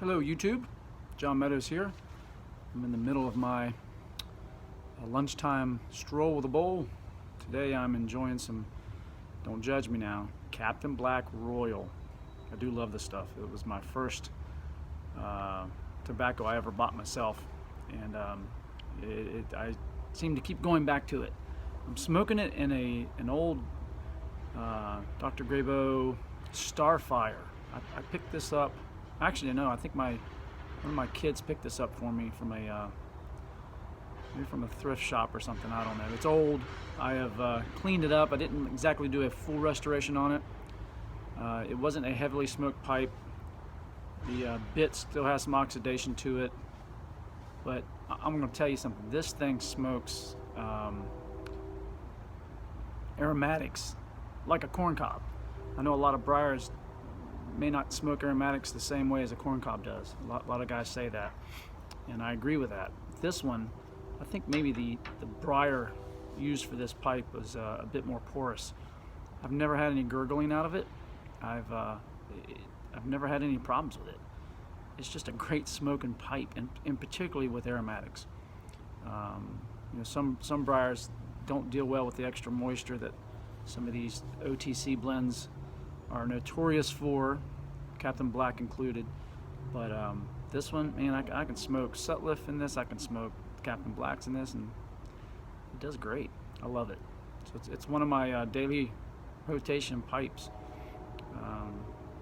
Hello YouTube, John Meadows here. I'm in the middle of my lunchtime stroll with a bowl. Today I'm enjoying some, don't judge me now, Captain Black Royal. I do love this stuff. It was my first tobacco I ever bought myself, and I seem to keep going back to it. I'm smoking it in an old Dr. Grabow Starfire. I picked this up. Actually, no. I think one of my kids picked this up for me from maybe from a thrift shop or something. I don't know. It's old. I have cleaned it up. I didn't exactly do a full restoration on it. It wasn't a heavily smoked pipe. The bit still has some oxidation to it. But I'm going to tell you something. This thing smokes aromatics like a corn cob. I know a lot of briars may not smoke aromatics the same way as a corn cob does. A lot of guys say that, and I agree with that. This one, I think maybe the briar used for this pipe was a bit more porous. I've never had any gurgling out of it. I've never had any problems with it. It's just a great smoking pipe, and particularly with aromatics. Some briars don't deal well with the extra moisture that some of these OTC blends are notorious for, Captain Black included. But this one, man, I can smoke Sutliff in this. I can smoke Captain Blacks in this, and it does great. I love it. So it's one of my daily rotation pipes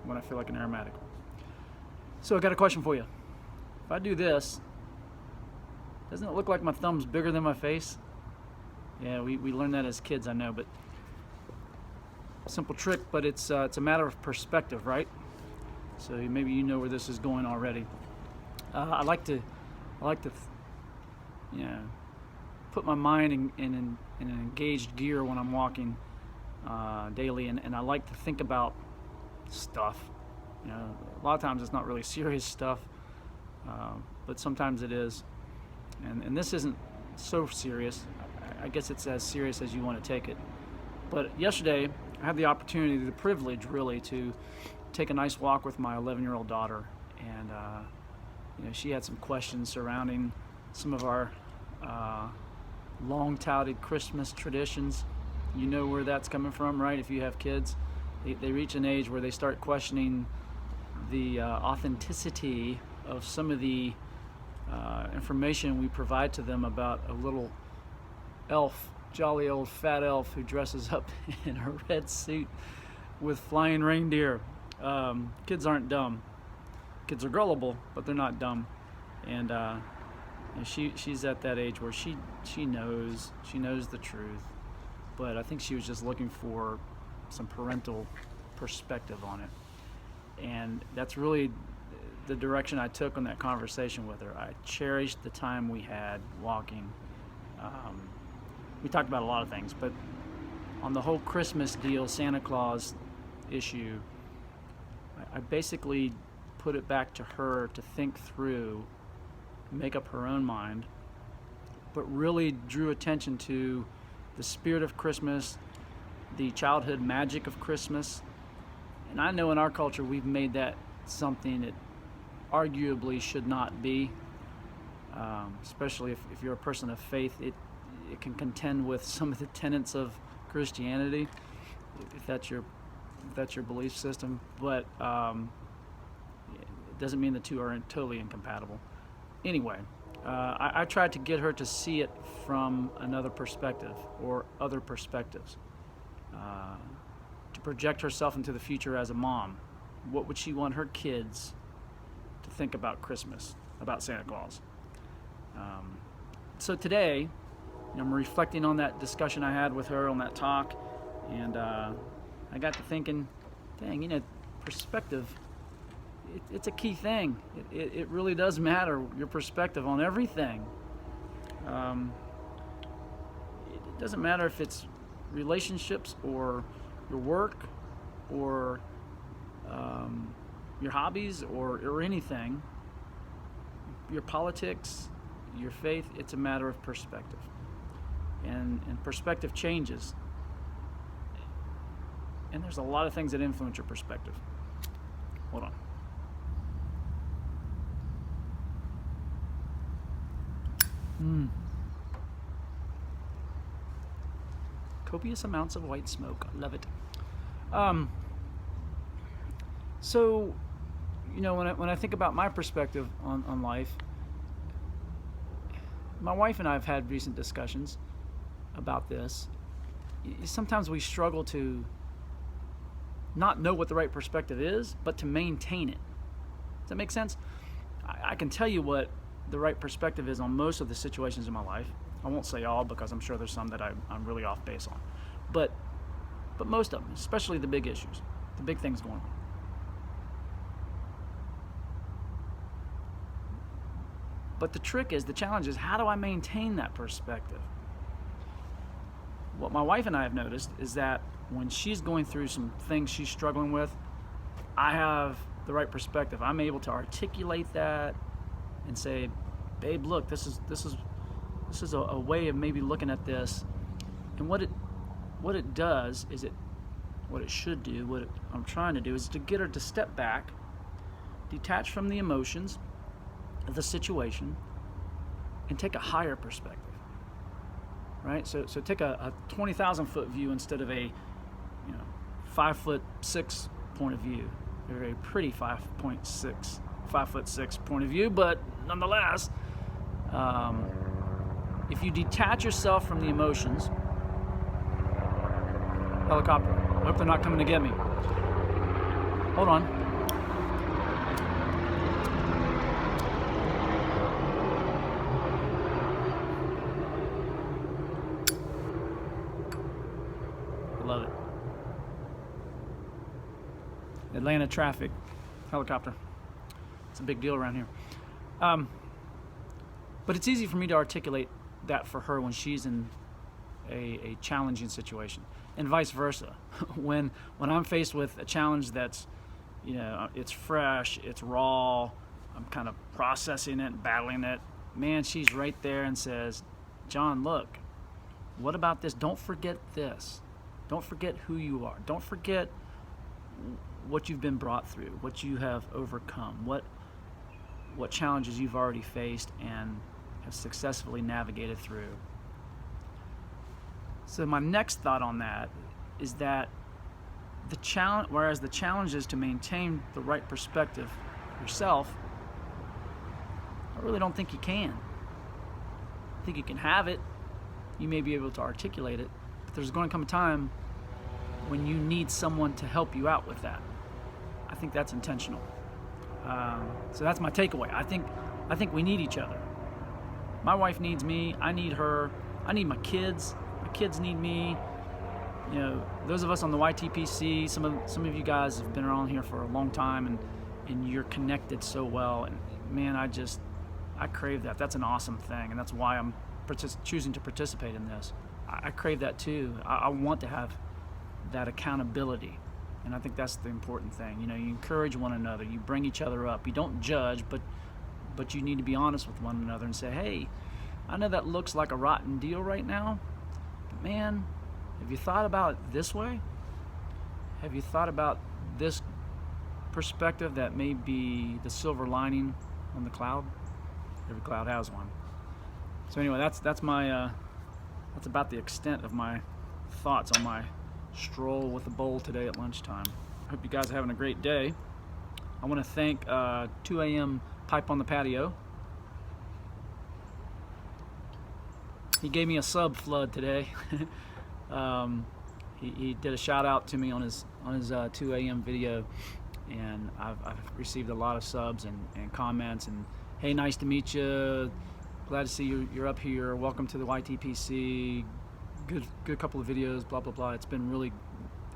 when I feel like an aromatic. So I got a question for you. If I do this, doesn't it look like my thumb's bigger than my face? Yeah, we learned that as kids, I know, but simple trick, but it's a matter of perspective, right? So maybe you know where this is going already. I like to put my mind in an engaged gear when I'm walking daily, and I like to think about stuff. A lot of times it's not really serious stuff, but sometimes it is. And this isn't so serious. I guess it's as serious as you want to take it. But yesterday, I had the opportunity, the privilege really, to take a nice walk with my 11-year-old daughter, and she had some questions surrounding some of our long-touted Christmas traditions. You know where that's coming from, right? If you have kids, they reach an age where they start questioning the authenticity of some of the information we provide to them about a little elf, jolly old fat elf who dresses up in a red suit with flying reindeer. Kids aren't dumb. Kids are gullible, but they're not dumb. And she's at that age where she knows the truth. But I think she was just looking for some parental perspective on it. And that's really the direction I took on that conversation with her. I cherished the time we had walking. We talked about a lot of things, but on the whole Christmas deal, Santa Claus issue, I basically put it back to her to think through, make up her own mind, but really drew attention to the spirit of Christmas, the childhood magic of Christmas. And I know in our culture we've made that something it arguably should not be, especially if you're a person of faith. It can contend with some of the tenets of Christianity, if that's your belief system. But it doesn't mean the two are totally incompatible. Anyway, I tried to get her to see it from another perspective or other perspectives, to project herself into the future as a mom. What would she want her kids to think about Christmas, about Santa Claus? So today, I'm reflecting on that discussion I had with her, on that talk, and I got to thinking, dang, perspective, it's a key thing. It really does matter, your perspective on everything. It doesn't matter if it's relationships or your work or your hobbies or anything, your politics, your faith. It's a matter of perspective. And perspective changes. And there's a lot of things that influence your perspective. Hold on. Copious amounts of white smoke. I love it. So, when I think about my perspective on life, my wife and I have had recent discussions about this. Sometimes we struggle to not know what the right perspective is, but to maintain it. Does that make sense? I can tell you what the right perspective is on most of the situations in my life. I won't say all, because I'm sure there's some that I'm really off base on. But most of them, especially the big issues, the big things going on. But the challenge is, how do I maintain that perspective? What my wife and I have noticed is that when she's going through some things she's struggling with, I have the right perspective. I'm able to articulate that and say, babe, look, this is a way of maybe looking at this. And what it does is what it should do, what I'm trying to do is to get her to step back, detach from the emotions of the situation, and take a higher perspective. Right? So take a 20,000 foot view instead of a 5'6" point of view. A very pretty 5'6" point of view, but nonetheless, if you detach yourself from the emotions, helicopter, I hope they're not coming to get me. Hold on. I love it. Atlanta traffic, helicopter. It's a big deal around here. But it's easy for me to articulate that for her when she's in a challenging situation, and vice versa. when I'm faced with a challenge that's, it's fresh, it's raw, I'm kind of processing it, battling it, man, she's right there and says, John, look, what about this? Don't forget this. Don't forget who you are. Don't forget what you've been brought through, what you have overcome, what challenges you've already faced and have successfully navigated through. So my next thought on that is that whereas the challenge is to maintain the right perspective yourself, I really don't think you can. I think you can have it. You may be able to articulate it, but there's going to come a time when you need someone to help you out with that. I think that's intentional. So that's my takeaway. I think we need each other. My wife needs me. I need her. I need my kids. My kids need me. Those of us on the Whitey PC, some of you guys have been around here for a long time, and you're connected so well. And man, I crave that. That's an awesome thing, and that's why I'm choosing to participate in this. I crave that too. I want to have that accountability, and I think that's the important thing. You encourage one another. You bring each other up. You don't judge, but you need to be honest with one another and say, hey, I know that looks like a rotten deal right now, but man, have you thought about it this way? Have you thought about this perspective that may be the silver lining on the cloud? Every cloud has one. So anyway, that's about the extent of my thoughts on my stroll with a bowl today at lunchtime. I hope you guys are having a great day. I want to thank 2 a.m. Pipe on the Patio. He gave me a sub flood today. He did a shout out to me on his 2 a.m. video, and I've received a lot of subs and comments, and hey, nice to meet you, glad to see you're up here, welcome to the Whitey PC, good couple of videos, blah blah blah. It's been really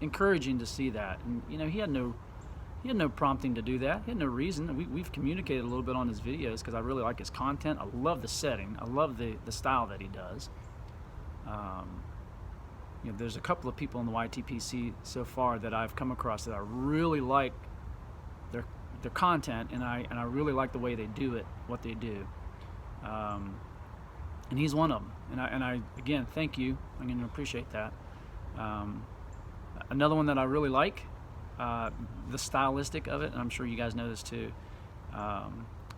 encouraging to see that. And he had no prompting to do that. He had no reason. We've communicated a little bit on his videos because I really like his content. I love the setting. I love the style that he does. There's a couple of people in the YT PC so far that I've come across that I really like their content, and I really like the way they do it, what they do. And he's one of them. And I again, thank you. I'm going to appreciate that. Another one that I really like, the stylistic of it, and I'm sure you guys know this too,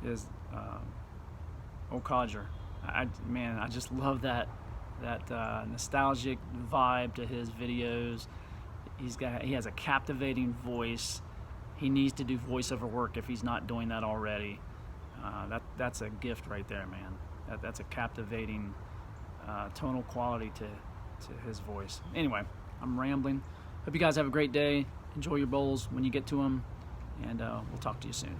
is Old Codger. Man, I just love that nostalgic vibe to his videos. He has a captivating voice. He needs to do voiceover work if he's not doing that already. That's a gift right there, man. That's a captivating tonal quality to his voice. Anyway, I'm rambling. Hope you guys have a great day. Enjoy your bowls when you get to them, and we'll talk to you soon.